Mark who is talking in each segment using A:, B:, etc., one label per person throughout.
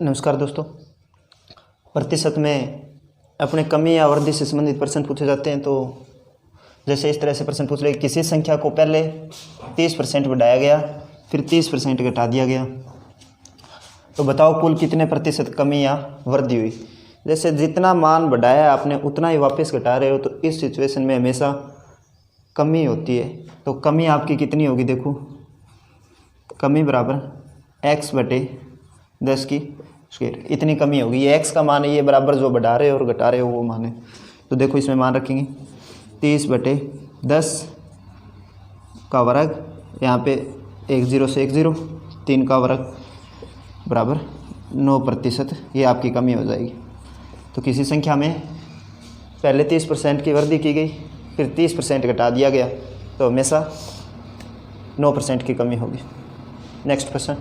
A: नमस्कार दोस्तों। प्रतिशत में अपने कमी या वृद्धि से संबंधित प्रश्न पूछे जाते हैं। तो जैसे इस तरह से प्रश्न पूछ रहे, किसी संख्या को पहले 30% बढ़ाया गया, फिर 30% घटा दिया गया, तो बताओ कुल कितने प्रतिशत कमी या वृद्धि हुई। जैसे जितना मान बढ़ाया आपने उतना ही वापस घटा रहे हो, तो इस सिचुएशन में हमेशा कमी होती है। तो कमी आपकी कितनी होगी, देखो कमी बराबर x/10 की स्क्वायर, इतनी कमी होगी। ये x का मान है, ये बराबर जो बढ़ा रहे हो और घटा रहे हो वो मान है। तो देखो इसमें मान रखेंगे 30/10 का वर्ग, यहाँ पे 1 0 से 1 0, 3 का वर्ग बराबर 9%, ये आपकी कमी हो जाएगी। तो किसी संख्या में पहले 30% की वृद्धि की गई, फिर 30% घटा दिया गया, तो हमेशा 9% की कमी होगी। नेक्स्ट प्रश्न,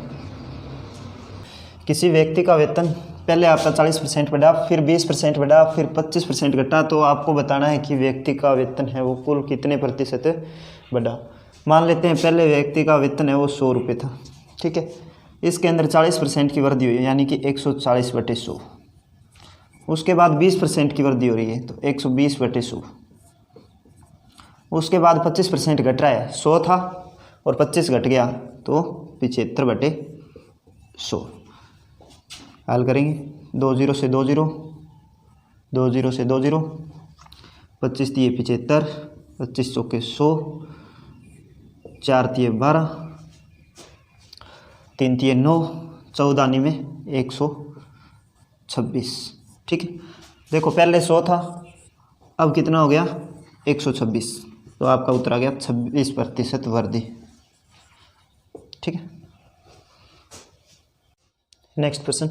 A: किसी व्यक्ति का वेतन पहले आपका 40% बढ़ा, फिर 20% बढ़ा, फिर 25% घटा, तो आपको बताना है कि व्यक्ति का वेतन है वो कुल कितने प्रतिशत बढ़ा। मान लेते हैं पहले व्यक्ति का वेतन है वो 100 रुपये था, ठीक है। इसके अंदर 40% की वृद्धि हुई, यानी कि 140/100। उसके बाद 20% की वृद्धि हो रही है, तो 120/100। उसके बाद 25% घट रहा है, 100 था और 25 घट गया, तो 75/100। हल करेंगे, 2 0 से 2 0, 2 0 से 2 0, 25 तिये 75, 25 चौके 100, 4 तिये 12, 3 तिये 9, 14 में 126, ठीक है। देखो पहले 100 था, अब कितना हो गया 126, तो आपका उत्तर आ गया 26% वृद्धि, ठीक है। नेक्स्ट प्रश्न,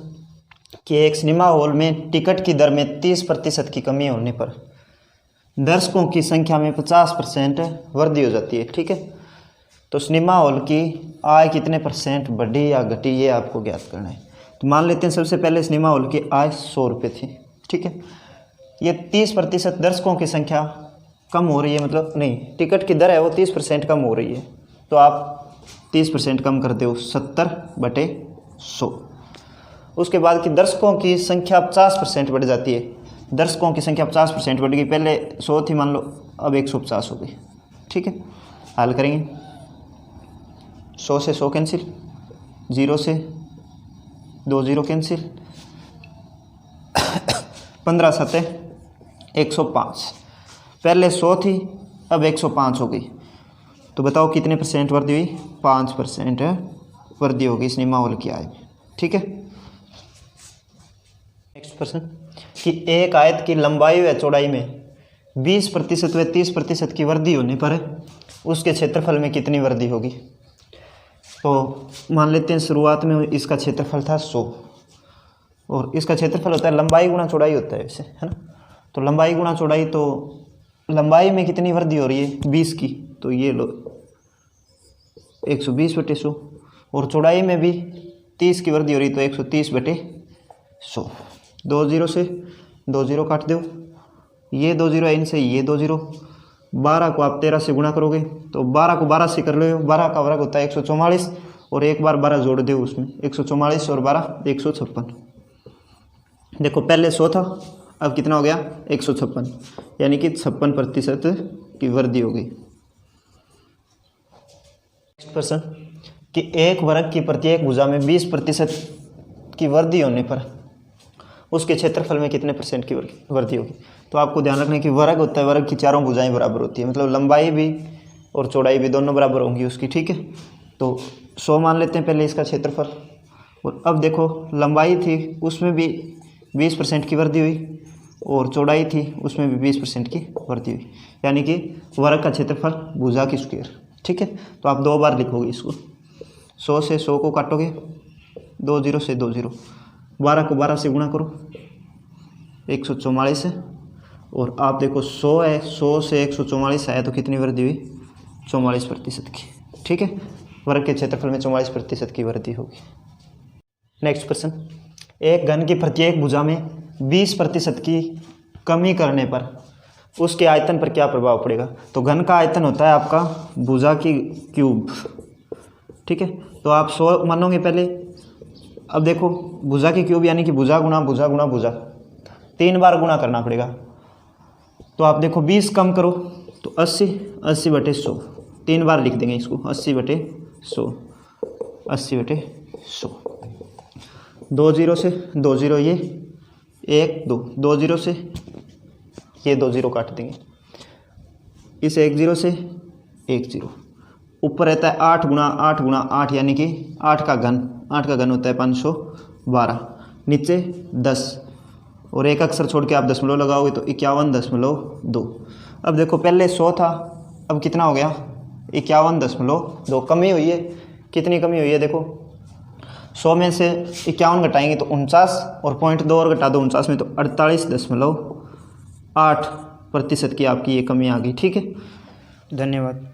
A: कि एक सिनेमा हॉल में टिकट की दर में 30% की कमी होने पर दर्शकों की संख्या में 50% वृद्धि हो जाती है, ठीक है। तो सिनेमा हॉल की आय कितने % बढ़ी या घटी, ये आपको ज्ञात करना है। तो मान लेते हैं सबसे पहले सिनेमा हॉल की आय 100 रुपये थी, ठीक है। ये 30% दर्शकों की संख्या कम हो रही है, मतलब नहीं, टिकट की दर है वो 30% कम हो रही है, तो आप 30% कम करते हो, 70/100। उसके बाद कि दर्शकों की संख्या 50% बढ़ जाती है। दर्शकों की संख्या 50% बढ़ गई, पहले 100 थी मान लो, अब 150 हो गई, ठीक है। हल करेंगे, 100 से 100 कैंसिल, 0 से 2 0 कैंसिल, 15 7 105। पहले 100 थी, अब 105 हो गई, तो बताओ कितने % वृद्धि हुई, 5% वृद्धि होगी सिनेमा हॉल की आय में, ठीक है। नेक्स्ट प्रश्न, कि एक आयत की लंबाई व चौड़ाई में 20% व 30% की वृद्धि होने पर उसके क्षेत्रफल में कितनी वृद्धि होगी। तो मान लेते हैं शुरुआत में इसका क्षेत्रफल था 100, और इसका क्षेत्रफल होता है लंबाई गुणा चौड़ाई होता है वैसे, है ना। तो लंबाई गुणा चौड़ाई, तो लंबाई में कितनी वृद्धि हो रही है 20 की, तो ये लो 120/100, और चौड़ाई में भी 30 की वृद्धि हो रही, तो 130/100। 2 0 से 2 0 काट दो, ये 2 0 है, इनसे ये 2 0, 12 को आप 13 से गुणा करोगे, तो 12 को 12 से कर लो, 12 का वर्ग होता है 144, और एक बार 12 जोड़ दो उसमें, 144 और 12 156। देखो पहले 100 था, अब कितना हो गया 156, यानी कि 56% की वृद्धि हो गई। नेक्स्ट प्रश्न, कि एक वर्ग की प्रत्येक भुजा में 20% की वृद्धि होने पर उसके क्षेत्रफल में कितने % की वृद्धि होगी। तो आपको ध्यान रखना है कि वर्ग होता है, वर्ग की चारों भुजाएं बराबर होती है, मतलब लंबाई भी और चौड़ाई भी दोनों बराबर होंगी उसकी, ठीक है। तो 100 मान लेते हैं पहले इसका क्षेत्रफल, और अब देखो लंबाई थी उसमें भी 20% की वृद्धि हुई, और चौड़ाई थी उसमें भी 20% की वृद्धि हुई, यानी कि वर्ग का क्षेत्रफल भुजा की स्क्वायर, ठीक है। तो आप 2 बार लिखोगे इसको, 100 से 100 को काटोगे, 2 0 से 2 0, 12 को 12 से गुणा करो, 144 है, और आप देखो 100 है, 100 से 144 आया, तो कितनी वृद्धि हुई 44% की, ठीक है। वर्ग के क्षेत्रफल में 44% की वृद्धि होगी। नेक्स्ट प्रश्न, एक घन की प्रत्येक भुजा में 20% की कमी करने पर उसके आयतन पर क्या प्रभाव पड़ेगा। तो घन का आयतन होता है आपका भुजा की क्यूब, ठीक है। तो आप 100 मानोगे पहले, अब देखो भुजा की क्यूब यानी कि भुजा गुणा भुजा गुणा भुजा, 3 बार गुणा करना पड़ेगा। तो आप देखो 20 कम करो तो 80, 80/100, 3 बार लिख देंगे इसको, 80/100, 80/100। 2 0 से 2 0 ये 1 2, 2 0 से ये 2 0 काट देंगे, इस 1 0 से 1 0। ऊपर रहता है 8 गुणा 8 गुणा 8 यानी कि 8 का घन, 8 का घन होता है 512। नीचे 10 और एक अक्षर छोड़ के आप दशमलव लगाओगे तो 51.2। अब देखो पहले 100 था, अब कितना हो गया 51.2, कमी हुई है। कितनी कमी हुई है देखो, 100 में से 51 घटाएंगे तो 49 और 0.2 और घटा दो 49 में तो 48.8% की आपकी ये कमी आ गई। ठीक है, धन्यवाद।